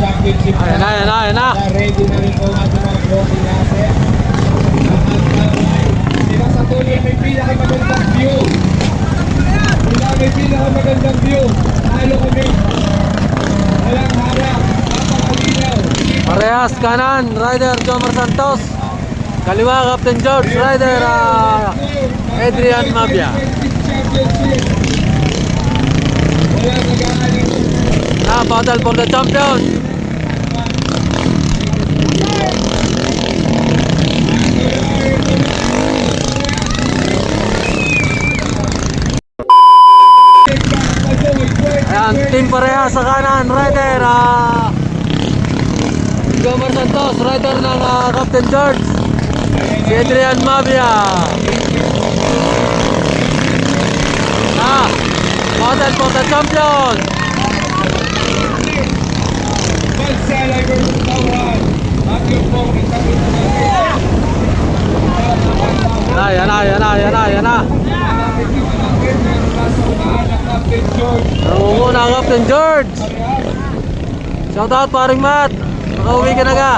championship Ayan na, ayan na, ayan na. Ready na rin po ang ating mga floating natin. Sila sa tuloy may pinakamagandang view. Sila may pinakamagandang view. Halo kami. Walang harap. Napakalinaw. Parehas kanan, rider Jomar Santos. Kaliwa, Captain George, rider Adrian Mabia. Battle for the champion. Ayan, team parehas sa kanan, rider Jomar Santos, rider ng Captain George, si Adrian Mabia. Battle for the champion. Yan na. Nangunguna Captain George. Shout out paring Matt. Makauwi ka na ka.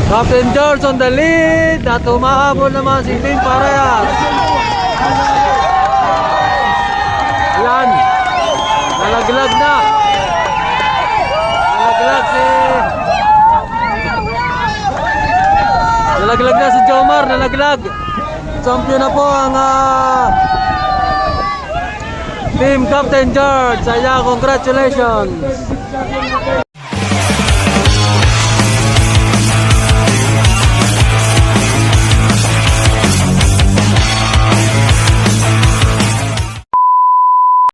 Captain George on the lead. At humahabol naman si Team Parehas. Yan. Nalaglag na. Nalaglag na si Jomar. Nalaglag. Champion na po ang Team Captain George. Saya, congratulations.